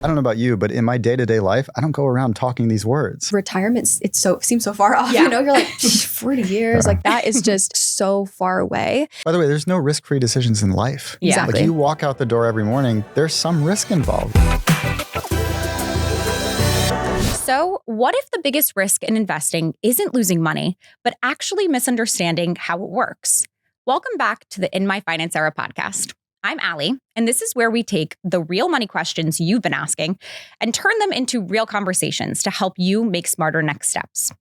I don't know about you, but in my day-to-day life, I don't go around talking these words. Retirement, seems so far off. Yeah. You're like 40 years, like that is just so far away. By the way, there's no risk-free decisions in life. Yeah. Exactly. Like you walk out the door every morning, there's some risk involved. So, what if the biggest risk in investing isn't losing money, but actually misunderstanding how it works? Welcome back to the In My Finance Era podcast. I'm Allie, and this is where we take the real money questions you've been asking and turn them into real conversations to help you make smarter next steps.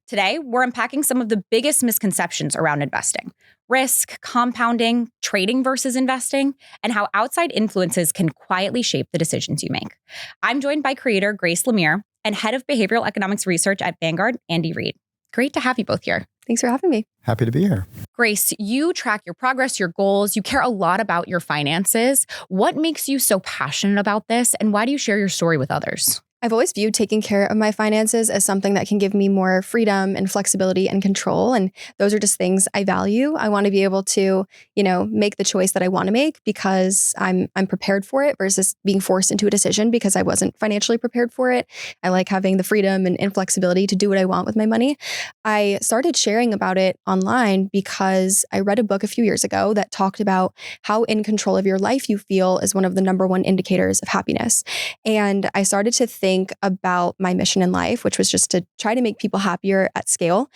Today, we're unpacking some of the biggest misconceptions around investing: risk, compounding, trading versus investing, and how outside influences can quietly shape the decisions you make. I'm joined by creator Grace Lemire and head of behavioral economics research at Vanguard, Andy Reid. Great to have you both here. Thanks for having me. Happy to be here. Grace, you track your progress, your goals, you care a lot about your finances. What makes you so passionate about this, and why do you share your story with others? I've always viewed taking care of my finances as something that can give me more freedom and flexibility and control. And those are just things I value. I want to be able to, make the choice that I want to make because I'm prepared for it versus being forced into a decision because I wasn't financially prepared for it. I like having the freedom and flexibility to do what I want with my money. I started sharing about it online because I read a book a few years ago that talked about how in control of your life you feel is one of the number one indicators of happiness. And I started to think about my mission in life, which was just to try to make people happier at scale.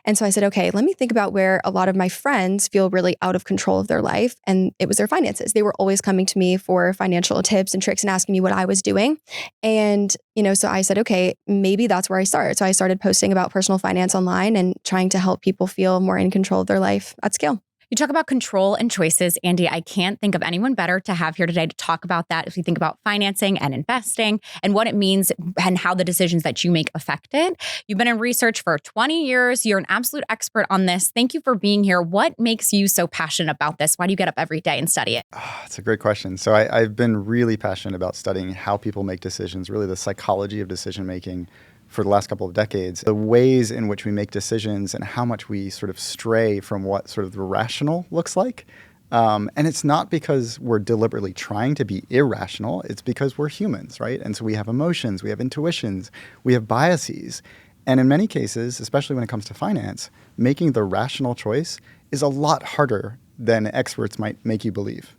And so I said, okay, let me think about where a lot of my friends feel really out of control of their life. And it was their finances. They were always coming to me for financial tips and tricks and asking me what I was doing. And, so I said, okay, maybe that's where I start. So I started posting about personal finance online and trying to help people feel more in control of their life at scale. You talk about control and choices, Andy. I can't think of anyone better to have here today to talk about that as we think about financing and investing and what it means and how the decisions that you make affect it. You've been in research for 20 years. You're an absolute expert on this. Thank you for being here. What makes you so passionate about this? Why do you get up every day and study it? It's a great question. So I've been really passionate about studying how people make decisions, really the psychology of decision making for the last couple of decades, the ways in which we make decisions and how much we sort of stray from what sort of the rational looks like. And it's not because we're deliberately trying to be irrational. It's because we're humans, right? And so we have emotions, we have intuitions, we have biases. And in many cases, especially when it comes to finance, making the rational choice is a lot harder than experts might make you believe.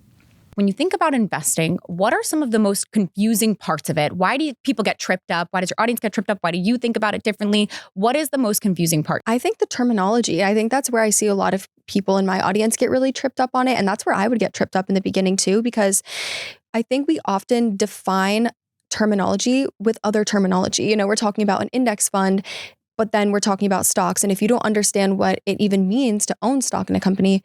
When you think about investing, what are some of the most confusing parts of it? Why do people get tripped up? Why does your audience get tripped up? Why do you think about it differently? What is the most confusing part? I think the terminology. I think that's where I see a lot of people in my audience get really tripped up on it. And that's where I would get tripped up in the beginning too, because I think we often define terminology with other terminology. We're talking about an index fund, but then we're talking about stocks. And if you don't understand what it even means to own stock in a company,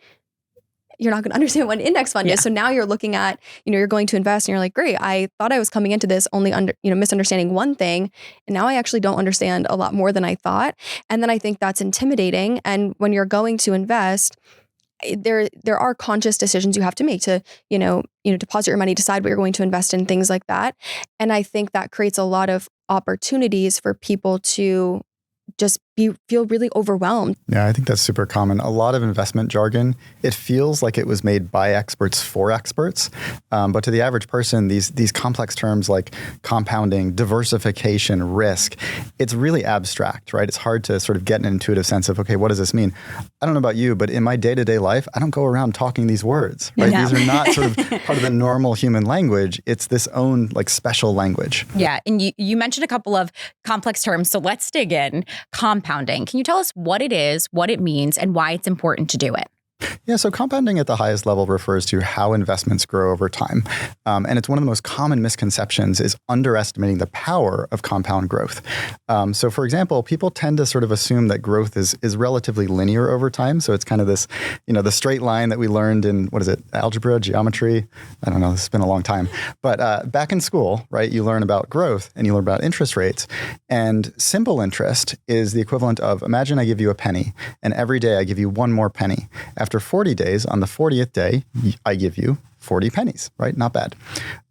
you're not going to understand what an index fund is. So now you're looking at, you're going to invest and you're like, great, I thought I was coming into this only misunderstanding one thing. And now I actually don't understand a lot more than I thought. And then I think that's intimidating. And when you're going to invest, there are conscious decisions you have to make to, deposit your money, decide what you're going to invest in, things like that. And I think that creates a lot of opportunities for people to just feel really overwhelmed. Yeah, I think that's super common. A lot of investment jargon, it feels like it was made by experts for experts. But to the average person, these complex terms like compounding, diversification, risk, it's really abstract, right? It's hard to sort of get an intuitive sense of, okay, what does this mean? I don't know about you, but in my day-to-day life, I don't go around talking these words, right? Yeah. These are not sort of part of the normal human language. It's this own like special language. Yeah. And you mentioned a couple of complex terms. So let's dig in. Compounding. Can you tell us what it is, what it means, and why it's important to do it? Yeah, so compounding at the highest level refers to how investments grow over time. And it's one of the most common misconceptions is underestimating the power of compound growth. So for example, people tend to sort of assume that growth is relatively linear over time. So it's kind of this, the straight line that we learned in, algebra, geometry? I don't know, this has been a long time. But back in school, right, you learn about growth and you learn about interest rates. And simple interest is the equivalent of, imagine I give you a penny and every day I give you one more penny. After 40 days, on the 40th day, I give you 40 pennies, right? Not bad.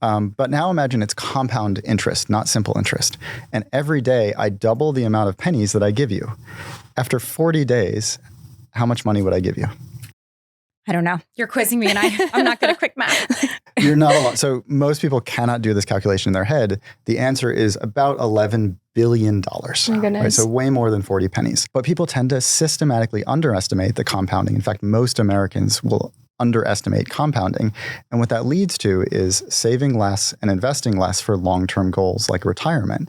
But now imagine it's compound interest, not simple interest. And every day I double the amount of pennies that I give you. After 40 days, how much money would I give you? I don't know. You're quizzing me and I'm not good at quick math. You're not alone. So most people cannot do this calculation in their head. The answer is about $11 billion. Oh my goodness. Right? So way more than 40 pennies. But people tend to systematically underestimate the compounding. In fact, most Americans will underestimate compounding. And what that leads to is saving less and investing less for long-term goals like retirement.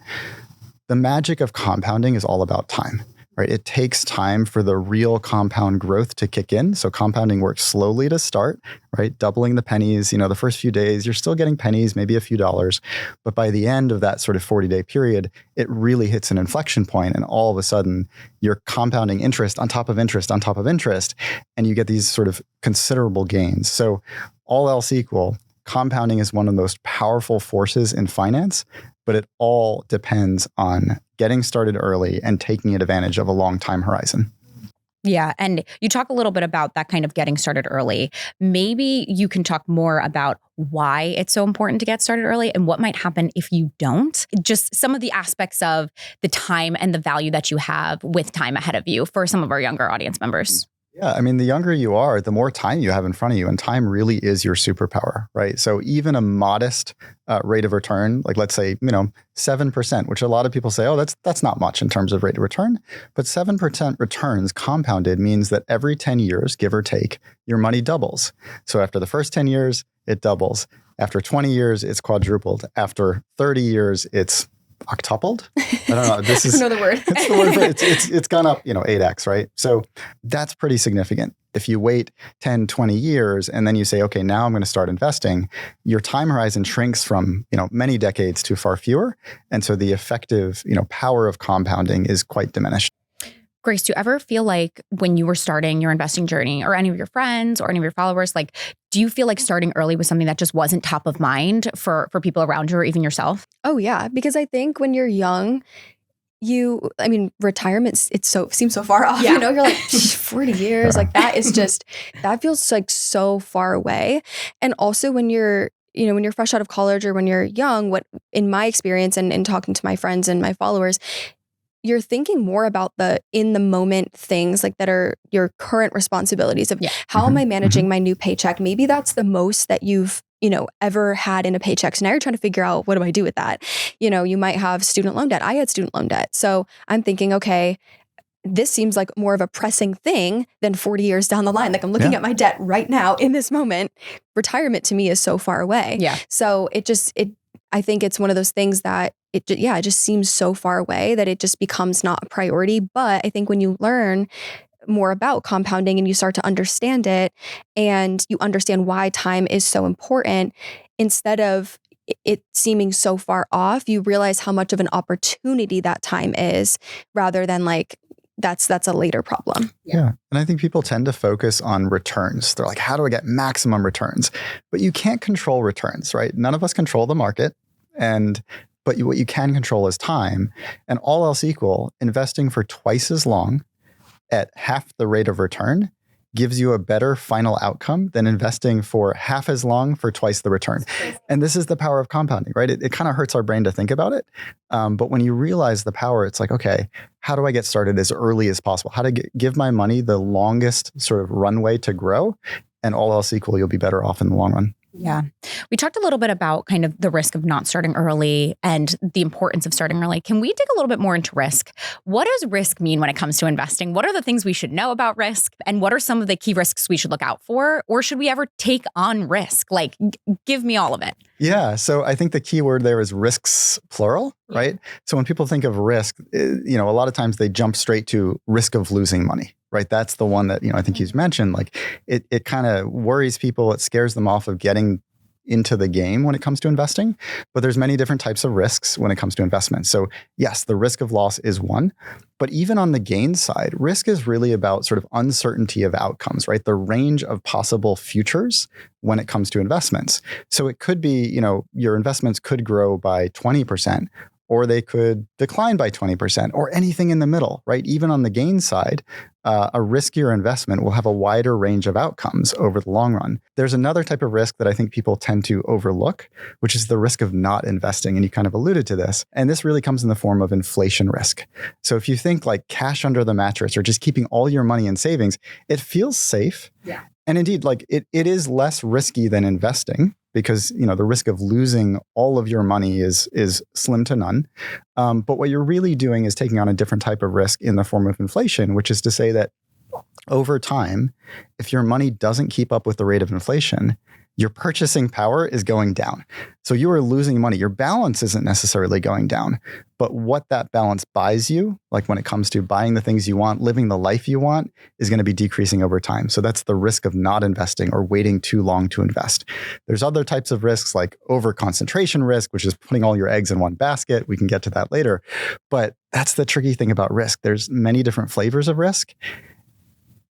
The magic of compounding is all about time. Right? It takes time for the real compound growth to kick in. So compounding works slowly to start, right? Doubling the pennies, the first few days, you're still getting pennies, maybe a few dollars. But by the end of that sort of 40-day period, it really hits an inflection point, and all of a sudden you're compounding interest on top of interest on top of interest, and you get these sort of considerable gains. So all else equal, compounding is one of the most powerful forces in finance, but it all depends on getting started early and taking advantage of a long time horizon. Yeah. And you talk a little bit about that kind of getting started early. Maybe you can talk more about why it's so important to get started early and what might happen if you don't. Just some of the aspects of the time and the value that you have with time ahead of you for some of our younger audience members. Yeah, I mean, the younger you are, the more time you have in front of you, and time really is your superpower, right? So even a modest rate of return, like let's say, 7%, which a lot of people say, oh, that's not much in terms of rate of return, but 7% returns compounded means that every 10 years, give or take, your money doubles. So after the first 10 years, it doubles. After 20 years, it's quadrupled. After 30 years, it's octupled. I don't know. This is another word. It's the word for it. It's gone up, 8x, right? So that's pretty significant. If you wait 10, 20 years and then you say, okay, now I'm going to start investing, your time horizon shrinks from, many decades to far fewer. And so the effective, power of compounding is quite diminished. Grace, do you ever feel like when you were starting your investing journey, or any of your friends or any of your followers, do you feel like starting early was something that just wasn't top of mind for people around you or even yourself? Oh yeah, because I think when you're young, retirement, seems so far off. Yeah. You're like 40 years, that feels like so far away. And also when you're fresh out of college or when you're young, what in my experience and talking to my friends and my followers, you're thinking more about the in the moment things that are your current responsibilities of how am I managing my new paycheck? Maybe that's the most that you've, ever had in a paycheck. So now you're trying to figure out, what do I do with that? You might have student loan debt. I had student loan debt. So I'm thinking, okay, this seems like more of a pressing thing than 40 years down the line. I'm looking at my debt right now in this moment. Retirement to me is so far away. Yeah. So I think it's one of those things that it just seems so far away that it just becomes not a priority. But I think when you learn more about compounding and you start to understand it and you understand why time is so important, instead of it seeming so far off, you realize how much of an opportunity that time is rather than that's a later problem. Yeah. And I think people tend to focus on returns. They're like, how do I get maximum returns? But you can't control returns, right? None of us control the market. But what you can control is time. And all else equal, investing for twice as long at half the rate of return gives you a better final outcome than investing for half as long for twice the return. And this is the power of compounding, right? It kind of hurts our brain to think about it. But when you realize the power, it's like, okay, how do I get started as early as possible? How to give my money the longest sort of runway to grow? And all else equal, you'll be better off in the long run. Yeah. We talked a little bit about kind of the risk of not starting early and the importance of starting early. Can we dig a little bit more into risk? What does risk mean when it comes to investing? What are the things we should know about risk? And what are some of the key risks we should look out for? Or should we ever take on risk? Give me all of it. Yeah. So I think the key word there is risks, plural, right? So when people think of risk, a lot of times they jump straight to risk of losing money. Right. That's the one that, I think he's mentioned, it kind of worries people. It scares them off of getting into the game when it comes to investing. But there's many different types of risks when it comes to investments. So yes, the risk of loss is one. But even on the gain side, risk is really about sort of uncertainty of outcomes, right? The range of possible futures when it comes to investments. So it could be, your investments could grow by 20%. or they could decline by 20%, or anything in the middle, right? Even on the gain side, a riskier investment will have a wider range of outcomes over the long run. There's another type of risk that I think people tend to overlook, which is the risk of not investing. And you kind of alluded to this. And this really comes in the form of inflation risk. So if you think like cash under the mattress or just keeping all your money in savings, it feels safe. Yeah. And indeed, like it is less risky than investing, because the risk of losing all of your money is slim to none. But what you're really doing is taking on a different type of risk in the form of inflation, which is to say that over time, if your money doesn't keep up with the rate of inflation, your purchasing power is going down. So you are losing money. Your balance isn't necessarily going down, but what that balance buys you, like when it comes to buying the things you want, living the life you want, is going to be decreasing over time. So that's the risk of not investing or waiting too long to invest. There's other types of risks like over concentration risk, which is putting all your eggs in one basket. We can get to that later. But that's the tricky thing about risk. There's many different flavors of risk.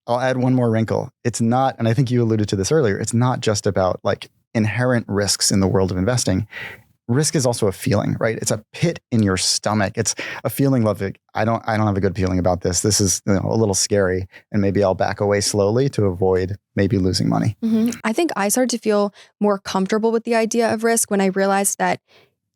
I'll add one more wrinkle. It's not, and I think you alluded to this earlier, it's not just about like inherent risks in the world of investing. Risk is also a feeling, right? It's a pit in your stomach. It's a feeling of like, I don't have a good feeling about this. This is a little scary, and maybe I'll back away slowly to avoid maybe losing money. Mm-hmm. I think I started to feel more comfortable with the idea of risk when I realized that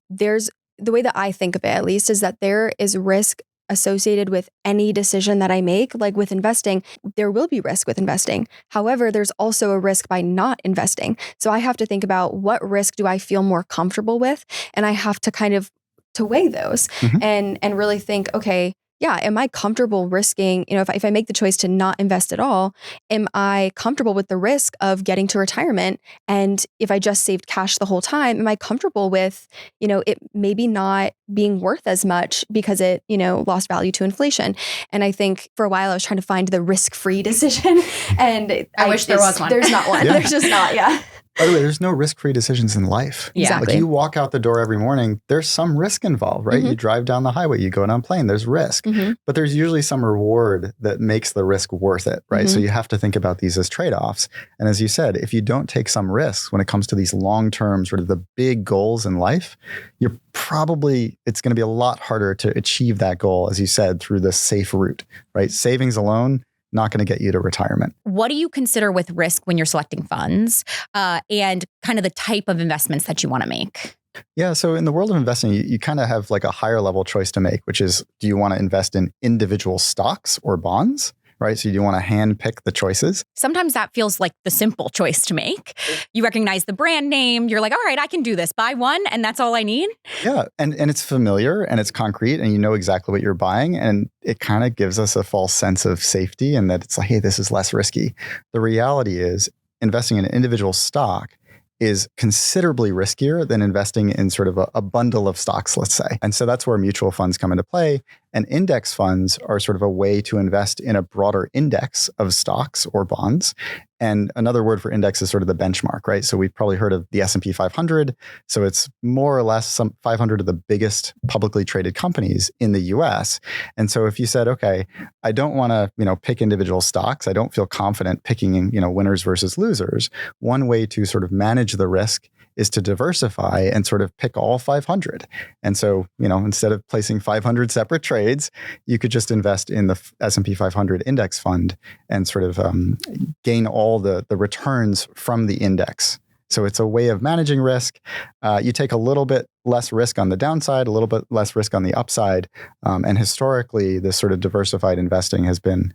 the way that I think of it, at least, is that there is risk associated with any decision that I make. Like with investing, there will be risk with investing. However, there's also a risk by not investing. So I have to think about what risk do I feel more comfortable with? And I have to kind of to weigh those and really think, okay, yeah, am I comfortable risking, if I make the choice to not invest at all, am I comfortable with the risk of getting to retirement? And if I just saved cash the whole time, am I comfortable with, it maybe not being worth as much because it, lost value to inflation? And I think for a while I was trying to find the risk-free decision. And I wish there was one. There's not one. Yeah. There's just not, yeah. By the way, there's no risk-free decisions in life. Yeah. Exactly. Like you walk out the door every morning, there's some risk involved, right? Mhm. You drive down the highway, you go on a plane, there's risk. But there's usually some reward that makes the risk worth it, right? So you have to think about these as trade-offs. And as you said, if you don't take some risks when it comes to these long-term sort of the big goals in life, it's going to be a lot harder to achieve that goal, as you said, through the safe route, right? Savings alone, not going to get you to retirement. What do you consider with risk when you're selecting funds and kind of the type of investments that you want to make? Yeah. So in the world of investing, you kind of have like a higher level choice to make, which is, do you want to invest in individual stocks or bonds? Right. So you do want to hand pick the choices. Sometimes that feels like the simple choice to make. You recognize the brand name. You're like, all right, I can do this. Buy one and that's all I need. Yeah. And it's familiar and it's concrete and you know exactly what you're buying. And it kind of gives us a false sense of safety and that it's like, hey, this is less risky. The reality is investing in an individual stock is considerably riskier than investing in sort of a bundle of stocks, let's say. And so that's where mutual funds come into play. And index funds are sort of a way to invest in a broader index of stocks or bonds. And another word for index is sort of the benchmark, right? So we've probably heard of the S&P 500. So it's more or less some 500 of the biggest publicly traded companies in the US. And so if you said, okay, I don't want to, pick individual stocks, I don't feel confident picking, winners versus losers. One way to sort of manage the risk is to diversify and sort of pick all 500. And so, instead of placing 500 separate trades, you could just invest in the S&P 500 index fund and sort of gain all the returns from the index. So it's a way of managing risk. You take a little bit less risk on the downside, a little bit less risk on the upside. And historically, this sort of diversified investing has been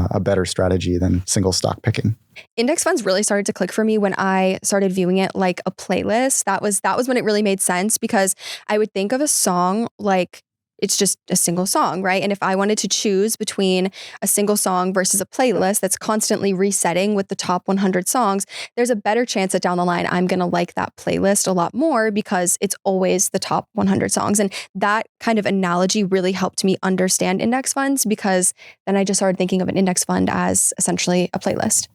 a better strategy than single stock picking. Index funds really started to click for me when I started viewing it like a playlist. That was when it really made sense because I would think of a song like it's just a single song, right? And if I wanted to choose between a single song versus a playlist that's constantly resetting with the top 100 songs, there's a better chance that down the line I'm going to like that playlist a lot more because it's always the top 100 songs. And that kind of analogy really helped me understand index funds because then I just started thinking of an index fund as essentially a playlist.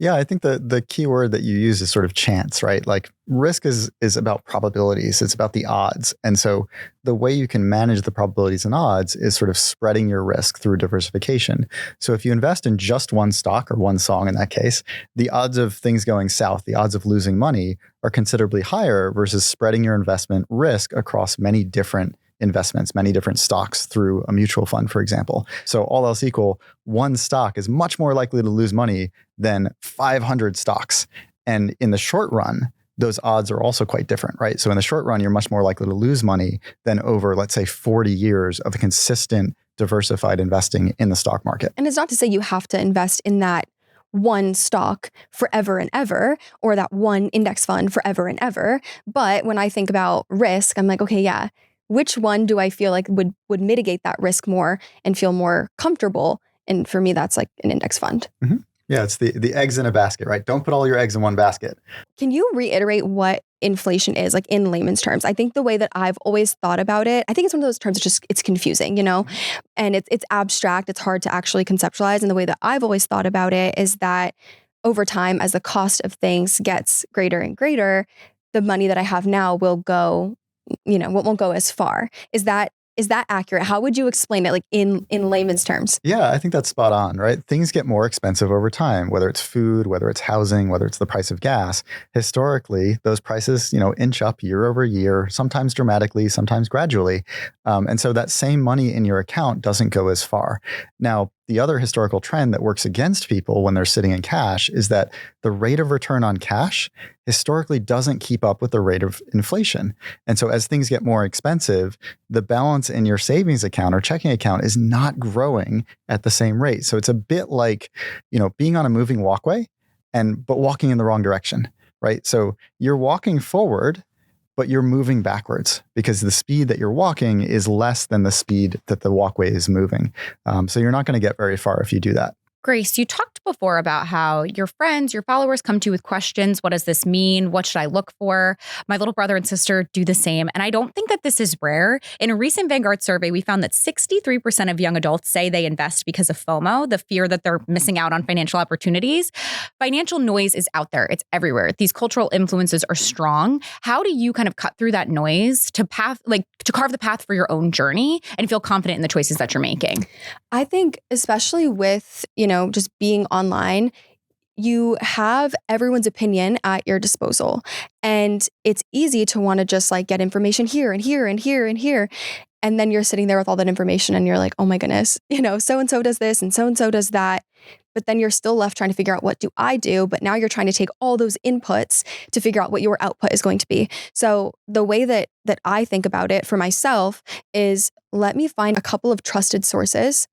Yeah, I think the key word that you use is sort of chance, right? Like risk is about probabilities. It's about the odds. And so the way you can manage the probabilities and odds is sort of spreading your risk through diversification. So if you invest in just one stock or one song in that case, the odds of things going south, the odds of losing money are considerably higher versus spreading your investment risk across many different investments, many different stocks through a mutual fund, for example. So all else equal, one stock is much more likely to lose money than 500 stocks. And in the short run, those odds are also quite different, right? So in the short run, you're much more likely to lose money than over, let's say, 40 years of consistent diversified investing in the stock market. And it's not to say you have to invest in that one stock forever and ever, or that one index fund forever and ever. But when I think about risk, I'm like, okay, yeah, which one do I feel like would mitigate that risk more and feel more comfortable? And for me, that's like an index fund. Mm-hmm. Yeah, it's the eggs in a basket, right? Don't put all your eggs in one basket. Can you reiterate what inflation is, like in layman's terms? I think the way that I've always thought about it, I think it's one of those terms it's confusing, and it's abstract. It's hard to actually conceptualize. And the way that I've always thought about it is that over time, as the cost of things gets greater and greater, the money that I have now will go, won't go as far. Is that accurate? How would you explain it, like in layman's terms? Yeah, I think that's spot on, right? Things get more expensive over time, whether it's food, whether it's housing, whether it's the price of gas. Historically, those prices, inch up year over year, sometimes dramatically, sometimes gradually. And so that same money in your account doesn't go as far. Now, the other historical trend that works against people when they're sitting in cash is that the rate of return on cash historically doesn't keep up with the rate of inflation. And so as things get more expensive, the balance in your savings account or checking account is not growing at the same rate. So it's a bit like, being on a moving walkway but walking in the wrong direction, right? So you're walking forward, but you're moving backwards because the speed that you're walking is less than the speed that the walkway is moving. So you're not going to get very far if you do that. Grace, you talked before about how your friends, your followers come to you with questions. What does this mean? What should I look for? My little brother and sister do the same. And I don't think that this is rare. In a recent Vanguard survey, we found that 63% of young adults say they invest because of FOMO, the fear that they're missing out on financial opportunities. Financial noise is out there. It's everywhere. These cultural influences are strong. How do you kind of cut through that noise to carve the path for your own journey and feel confident in the choices that you're making? I think especially with, just being online, you have everyone's opinion at your disposal. And it's easy to want to just like get information here and here and here and here. And then you're sitting there with all that information and you're like, oh my goodness, so-and-so does this and so-and-so does that. But then you're still left trying to figure out what do I do? But now you're trying to take all those inputs to figure out what your output is going to be. So the way that I think about it for myself is let me find a couple of trusted sources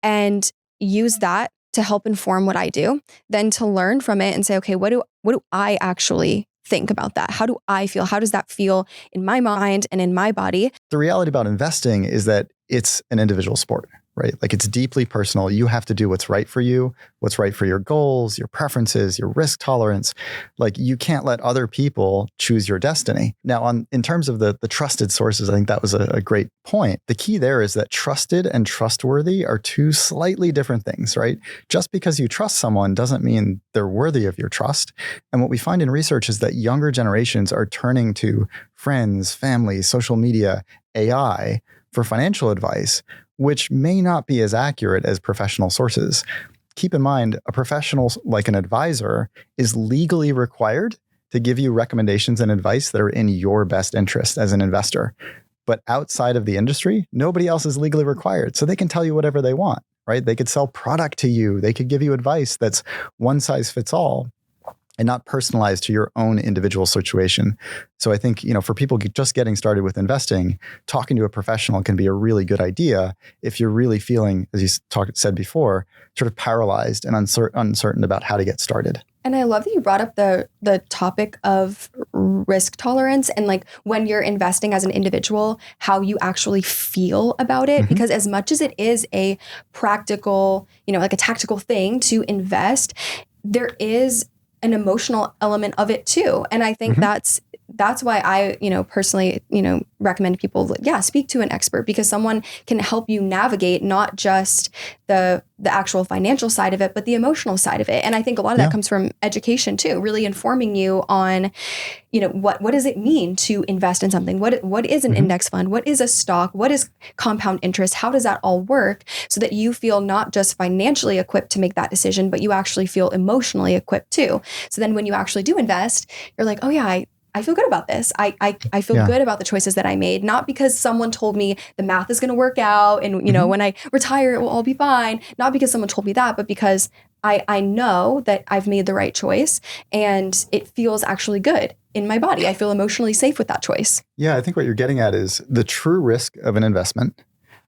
and use that to help inform what I do, then to learn from it and say, okay, what do I actually think about that? How do I feel? How does that feel in my mind and in my body? The reality about investing is that it's an individual sport, right? Like it's deeply personal. You have to do what's right for you, what's right for your goals, your preferences, your risk tolerance. Like you can't let other people choose your destiny. Now, in terms of the trusted sources, I think that was a great point. The key there is that trusted and trustworthy are two slightly different things, right? Just because you trust someone doesn't mean they're worthy of your trust. And what we find in research is that younger generations are turning to friends, family, social media, AI for financial advice, which may not be as accurate as professional sources. Keep in mind, a professional like an advisor is legally required to give you recommendations and advice that are in your best interest as an investor. But outside of the industry, nobody else is legally required. So they can tell you whatever they want, right? They could sell product to you. They could give you advice that's one size fits all and not personalized to your own individual situation. So I think, for people just getting started with investing, talking to a professional can be a really good idea if you're really feeling, as you said before, sort of paralyzed and uncertain about how to get started. And I love that you brought up the topic of risk tolerance and like when you're investing as an individual, how you actually feel about it. Mm-hmm. Because as much as it is a practical, like a tactical thing to invest, there is an emotional element of it too. And I think mm-hmm. that's why I, personally, recommend people, speak to an expert because someone can help you navigate not just the actual financial side of it, but the emotional side of it. And I think a lot of that comes from education too, really informing you on, what does it mean to invest in something? What is an mm-hmm. index fund? What is a stock? What is compound interest? How does that all work so that you feel not just financially equipped to make that decision, but you actually feel emotionally equipped too. So then when you actually do invest, you're like, oh yeah, I I feel good about this. I feel good about the choices that I made, not because someone told me the math is going to work out and, you know, when I retire, it will all be fine. Not because someone told me that, but because I know that I've made the right choice and it feels actually good in my body. I feel emotionally safe with that choice. Yeah, I think what you're getting at is the true risk of an investment,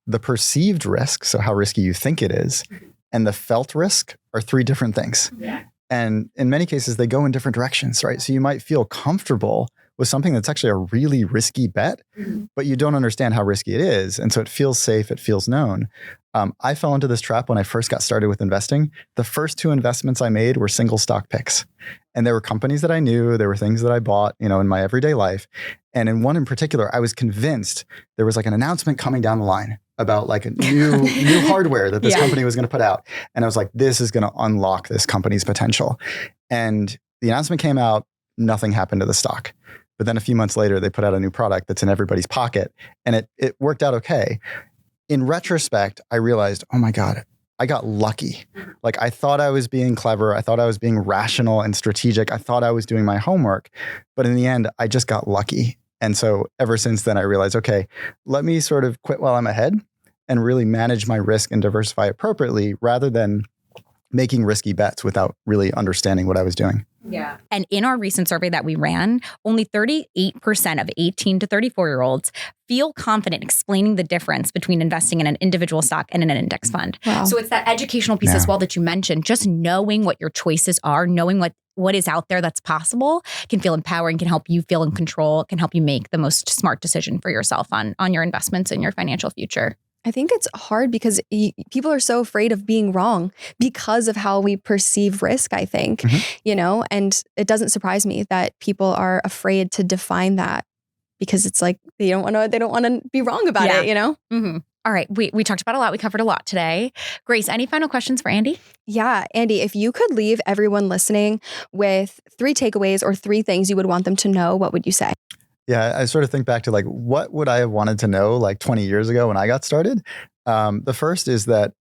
the perceived risk, so how risky you think it is, and the felt risk are three different things. Yeah. And in many cases, they go in different directions, right? So you might feel comfortable with something that's actually a really risky bet, but you don't understand how risky it is. And so it feels safe, it feels known. I fell into this trap when I first got started with investing. The first 2 investments I made were single stock picks. And there were companies that I knew, there were things that I bought, you know, in my everyday life. And in one in particular, I was convinced there was like an announcement coming down the line about like a new hardware that this company was going to put out. And I was like, this is going to unlock this company's potential. And the announcement came out, nothing happened to the stock. But then a few months later, they put out a new product that's in everybody's pocket. And it worked out okay. In retrospect, I realized, oh my God, I got lucky. Like I thought I was being clever. I thought I was being rational and strategic. I thought I was doing my homework. But in the end, I just got lucky. And so ever since then, I realized, okay, let me sort of quit while I'm ahead and really manage my risk and diversify appropriately rather than making risky bets without really understanding what I was doing. Yeah. And in our recent survey that we ran, only 38% of 18 to 34-year-olds feel confident explaining the difference between investing in an individual stock and in an index fund. Wow. So it's that educational piece as well that you mentioned, just knowing what your choices are, knowing what is out there that's possible can feel empowering, can help you feel in control, can help you make the most smart decision for yourself on your investments and your financial future. I think it's hard because people are so afraid of being wrong because of how we perceive risk, I think, you know, and it doesn't surprise me that people are afraid to define that because it's like they don't want to be wrong about it, you know? All right. We talked about a lot. We covered a lot today. Grace, any final questions for Andy? Yeah. Andy, if you could leave everyone listening with 3 takeaways or 3 things you would want them to know, what would you say? Yeah, I sort of think back to like, what would I have wanted to know like 20 years ago when I got started? The first is that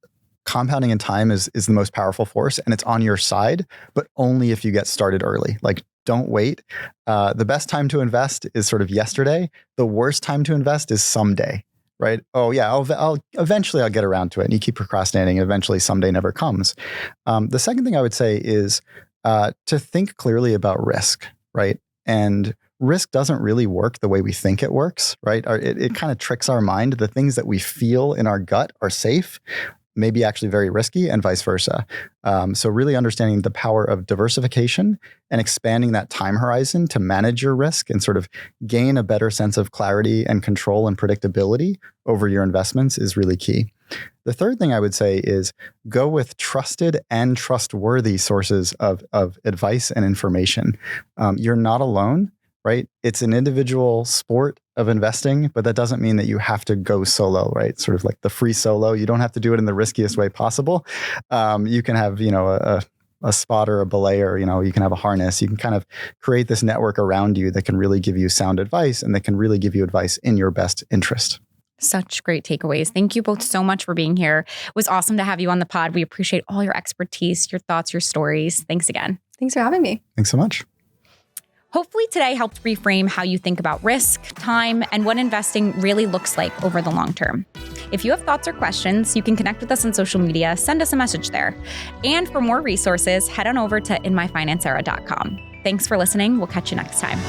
compounding in time is the most powerful force and it's on your side, but only if you get started early. Like, don't wait. The best time to invest is sort of yesterday. The worst time to invest is someday, right? Oh yeah, I'll eventually get around to it. And you keep procrastinating and eventually someday never comes. The second thing I would say is to think clearly about risk, right? And risk doesn't really work the way we think it works, right? It kind of tricks our mind. The things that we feel in our gut are safe, maybe actually very risky, and vice versa. So really understanding the power of diversification and expanding that time horizon to manage your risk and sort of gain a better sense of clarity and control and predictability over your investments is really key. The third thing I would say is go with trusted and trustworthy sources of advice and information. You're not alone. Right? It's an individual sport of investing, but that doesn't mean that you have to go solo, right? Sort of like the free solo. You don't have to do it in the riskiest way possible. You can have, you know, a spotter, a belayer, you know, you can have a harness. You can kind of create this network around you that can really give you sound advice and that can really give you advice in your best interest. Such great takeaways. Thank you both so much for being here. It was awesome to have you on the pod. We appreciate all your expertise, your thoughts, your stories. Thanks again. Thanks for having me. Thanks so much. Hopefully today helped reframe how you think about risk, time, and what investing really looks like over the long term. If you have thoughts or questions, you can connect with us on social media, send us a message there. And for more resources, head on over to inmyfinanceera.com. Thanks for listening. We'll catch you next time.